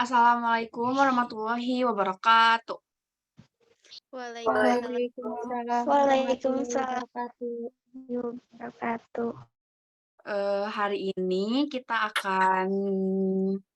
Assalamualaikum warahmatullahi wabarakatuh. Waalaikumsalam. Waalaikumsalam warahmatullahi Waalaikumsalam wabarakatuh. Hari ini kita akan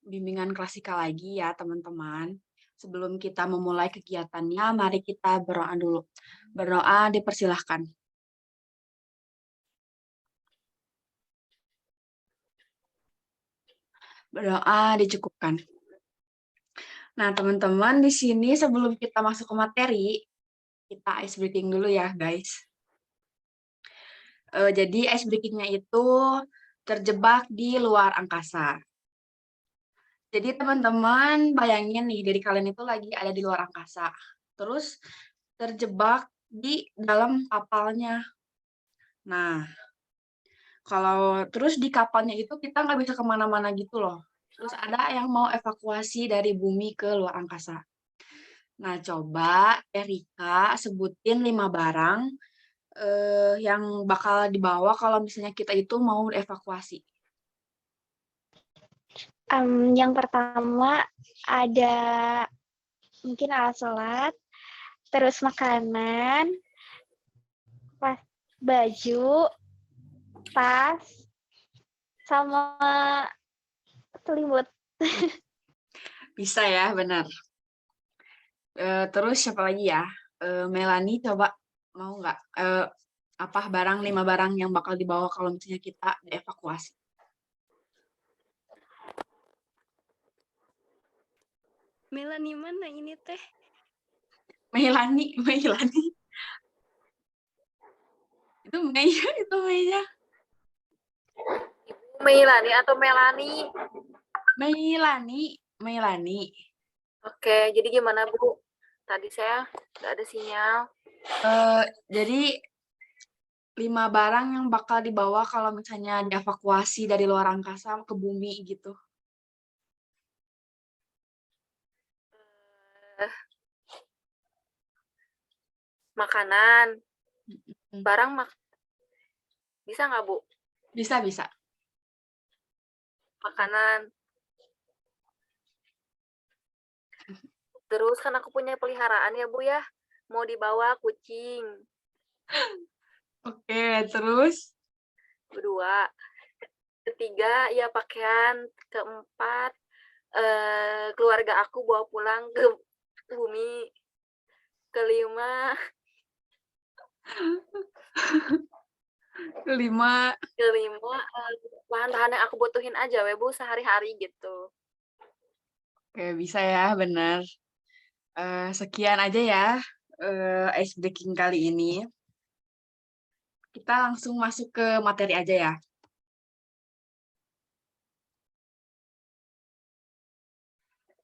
bimbingan klasikal lagi ya, teman-teman. Sebelum kita memulai kegiatannya, mari kita berdoa dulu. Berdoa dipersilahkan. Berdoa dicukupkan. Nah, teman-teman, di sini sebelum kita masuk ke materi, kita ice breaking dulu ya, guys. Jadi ice breaking-nya itu terjebak di luar angkasa. Jadi teman-teman bayangin nih, diri kalian itu lagi ada di luar angkasa. Terus terjebak di dalam kapalnya. Nah, kalau terus di kapalnya itu kita nggak bisa kemana-mana gitu loh. Terus ada yang mau evakuasi dari bumi ke luar angkasa. Nah, coba Erika sebutin 5 barang yang bakal dibawa kalau misalnya kita itu mau evakuasi. Yang pertama ada mungkin alat sholat, terus makanan, baju, tas, sama selimut. Bisa ya, benar. Terus siapa lagi ya? Melanie coba mau nggak? 5 barang yang bakal dibawa kalau misalnya kita dievakuasi. Melanie mana ini teh? Melanie. Itu Meja, itu Meja. Melani atau Melani? Melanie. Oke, jadi gimana Bu? Tadi saya nggak ada sinyal. Jadi 5 barang yang bakal dibawa kalau misalnya dievakuasi dari luar angkasa ke bumi gitu. Makanan, barang bisa nggak Bu? Bisa. Makanan. Terus kan aku punya peliharaan ya Bu ya, mau dibawa kucing. Oke, terus? Kedua, ketiga ya pakaian. Keempat, keluarga aku bawa pulang ke bumi. Kelima, bahan-bahan yang aku butuhin aja we Bu sehari-hari gitu. Oke, bisa ya, benar. Sekian aja ya ice breaking kali ini. Kita langsung masuk ke materi aja ya.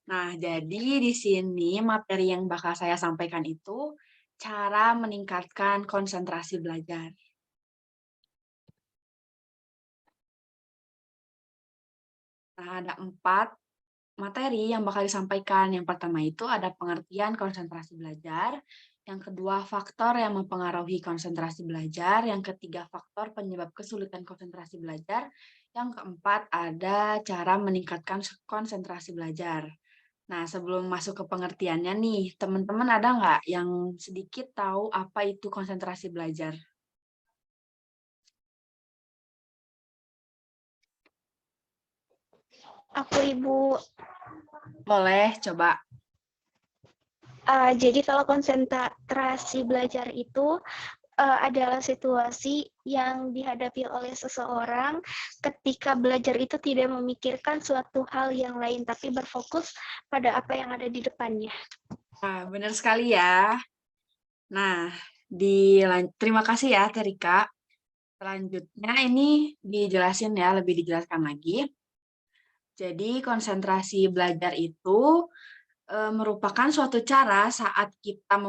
Nah, jadi di sini materi yang bakal saya sampaikan itu cara meningkatkan konsentrasi belajar. Nah, ada 4 materi yang bakal disampaikan. Yang pertama itu ada pengertian konsentrasi belajar, yang kedua faktor yang mempengaruhi konsentrasi belajar, yang ketiga faktor penyebab kesulitan konsentrasi belajar, yang keempat ada cara meningkatkan konsentrasi belajar. Nah, sebelum masuk ke pengertiannya nih, teman-teman ada nggak yang sedikit tahu apa itu konsentrasi belajar? Aku Ibu. Boleh, coba. Jadi kalau konsentrasi belajar itu adalah situasi yang dihadapi oleh seseorang ketika belajar itu tidak memikirkan suatu hal yang lain, tapi berfokus pada apa yang ada di depannya. Nah, benar sekali ya. Nah, terima kasih ya, Terika. Selanjutnya ini dijelasin ya, lebih dijelaskan lagi. Jadi konsentrasi belajar itu merupakan suatu cara saat kita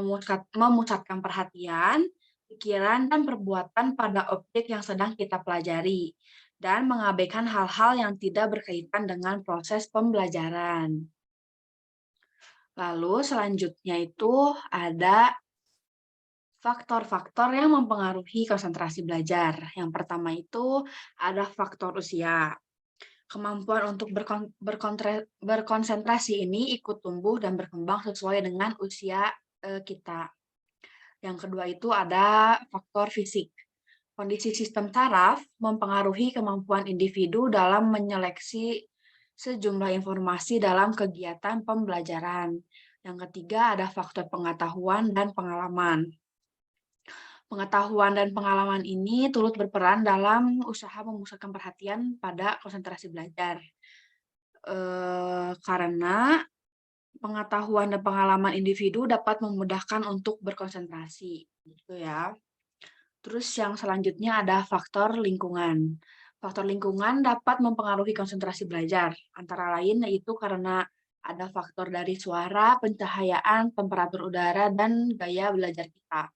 memusatkan perhatian, pikiran, dan perbuatan pada objek yang sedang kita pelajari, dan mengabaikan hal-hal yang tidak berkaitan dengan proses pembelajaran. Lalu selanjutnya itu ada faktor-faktor yang mempengaruhi konsentrasi belajar. Yang pertama itu ada faktor usia. Kemampuan untuk berkonsentrasi ini ikut tumbuh dan berkembang sesuai dengan usia kita. Yang kedua itu ada faktor fisik. Kondisi sistem saraf mempengaruhi kemampuan individu dalam menyeleksi sejumlah informasi dalam kegiatan pembelajaran. Yang ketiga ada faktor pengetahuan dan pengalaman. Pengetahuan dan pengalaman ini turut berperan dalam usaha memusatkan perhatian pada konsentrasi belajar. Karena pengetahuan dan pengalaman individu dapat memudahkan untuk berkonsentrasi, gitu ya. Terus yang selanjutnya ada faktor lingkungan. Faktor lingkungan dapat mempengaruhi konsentrasi belajar, antara lain yaitu karena ada faktor dari suara, pencahayaan, temperatur udara, dan gaya belajar kita.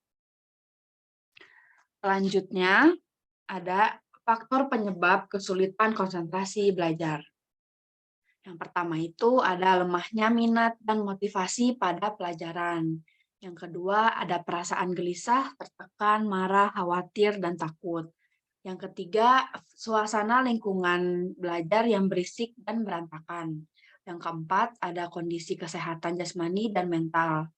Selanjutnya, ada faktor penyebab kesulitan konsentrasi belajar. Yang pertama itu ada lemahnya minat dan motivasi pada pelajaran. Yang kedua ada perasaan gelisah, tertekan, marah, khawatir, dan takut. Yang ketiga, suasana lingkungan belajar yang berisik dan berantakan. Yang keempat, ada kondisi kesehatan jasmani dan mental.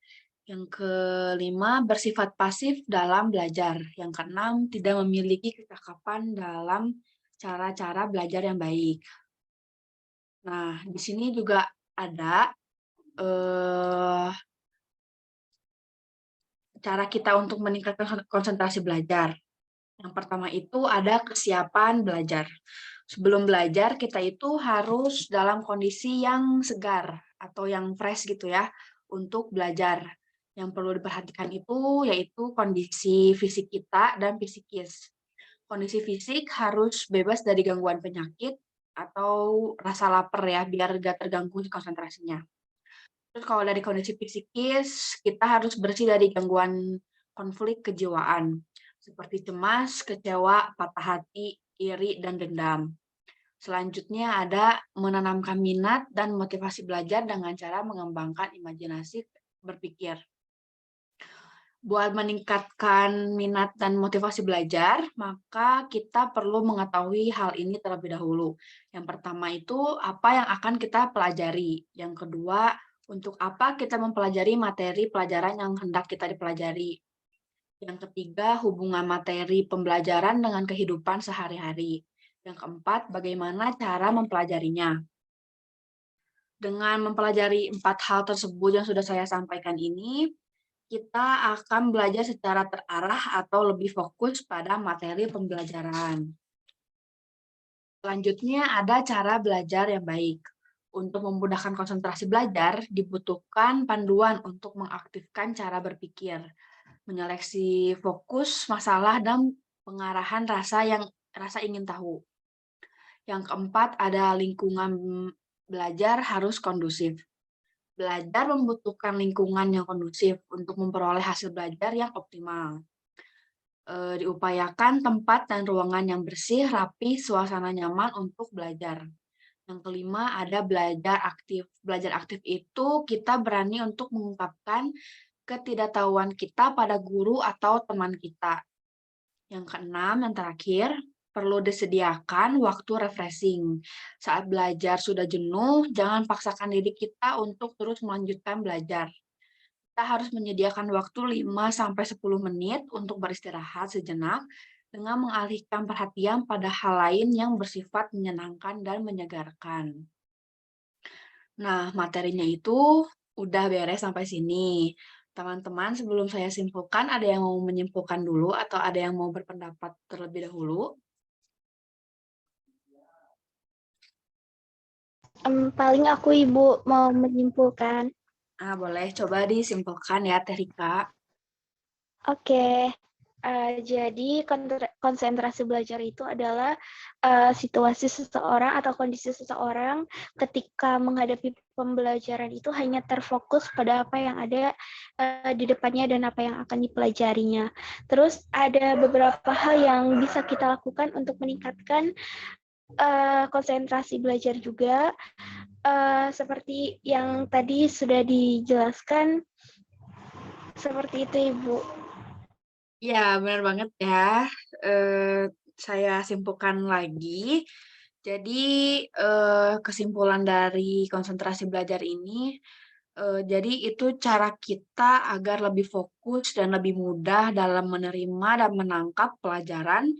Yang kelima, bersifat pasif dalam belajar. Yang keenam, tidak memiliki kecakapan dalam cara-cara belajar yang baik. Nah, di sini juga ada cara kita untuk meningkatkan konsentrasi belajar. Yang pertama itu ada kesiapan belajar. Sebelum belajar, kita itu harus dalam kondisi yang segar atau yang fresh gitu ya, untuk belajar. Yang perlu diperhatikan itu yaitu kondisi fisik kita dan psikis. Kondisi fisik harus bebas dari gangguan penyakit atau rasa lapar ya, biar gak terganggu konsentrasinya. Terus kalau dari kondisi psikis, kita harus bersih dari gangguan konflik kejiwaan, seperti cemas, kecewa, patah hati, iri, dan dendam. Selanjutnya ada menanamkan minat dan motivasi belajar dengan cara mengembangkan imajinasi berpikir. Buat meningkatkan minat dan motivasi belajar, maka kita perlu mengetahui hal ini terlebih dahulu. Yang pertama itu apa yang akan kita pelajari. Yang kedua, untuk apa kita mempelajari materi pelajaran yang hendak kita dipelajari. Yang ketiga, hubungan materi pembelajaran dengan kehidupan sehari-hari. Yang keempat, bagaimana cara mempelajarinya. Dengan mempelajari 4 hal tersebut yang sudah saya sampaikan ini, kita akan belajar secara terarah atau lebih fokus pada materi pembelajaran. Selanjutnya ada cara belajar yang baik. Untuk memudahkan konsentrasi belajar, dibutuhkan panduan untuk mengaktifkan cara berpikir, menyeleksi fokus masalah, dan pengarahan rasa ingin tahu. Yang keempat ada lingkungan belajar harus kondusif. Belajar membutuhkan lingkungan yang kondusif untuk memperoleh hasil belajar yang optimal. Diupayakan tempat dan ruangan yang bersih, rapi, suasana nyaman untuk belajar. Yang kelima ada belajar aktif. Belajar aktif itu kita berani untuk mengungkapkan ketidaktahuan kita pada guru atau teman kita. Yang keenam, yang terakhir, perlu disediakan waktu refreshing. Saat belajar sudah jenuh, jangan paksakan diri kita untuk terus melanjutkan belajar. Kita harus menyediakan waktu 5-10 menit untuk beristirahat sejenak dengan mengalihkan perhatian pada hal lain yang bersifat menyenangkan dan menyegarkan. Nah, materinya itu udah beres sampai sini. Teman-teman, sebelum saya simpulkan, ada yang mau menyimpulkan dulu atau ada yang mau berpendapat terlebih dahulu? Paling aku Ibu mau menyimpulkan. Boleh coba disimpulkan ya, Teh Rika. Oke. Jadi konsentrasi belajar itu adalah situasi seseorang atau kondisi seseorang ketika menghadapi pembelajaran itu hanya terfokus pada apa yang ada di depannya dan apa yang akan dipelajarinya. Terus ada beberapa hal yang bisa kita lakukan untuk meningkatkan konsentrasi belajar juga, seperti yang tadi sudah dijelaskan, seperti itu Ibu. Ya, benar banget ya. Saya simpulkan lagi. Jadi kesimpulan dari konsentrasi belajar ini, jadi itu cara kita agar lebih fokus dan lebih mudah dalam menerima dan menangkap pelajaran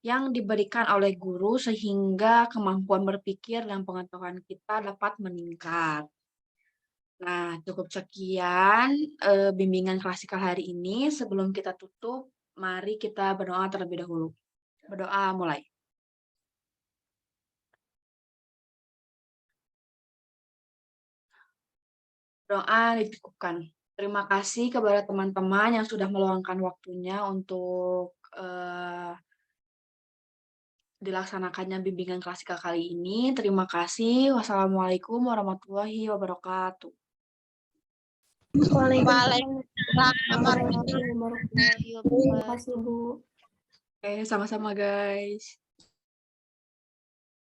yang diberikan oleh guru sehingga kemampuan berpikir dan pengetahuan kita dapat meningkat. Nah, cukup sekian bimbingan klasikal hari ini. Sebelum kita tutup, mari kita berdoa terlebih dahulu. Berdoa mulai. Doa dicukupkan. Terima kasih kepada teman-teman yang sudah meluangkan waktunya untuk dilaksanakannya bimbingan klasikal kali ini. Terima kasih. Wassalamualaikum warahmatullahi wabarakatuh. Waalaikumsalam warahmatullahi wabarakatuh. Terima kasih, Bu. Oke, sama-sama guys.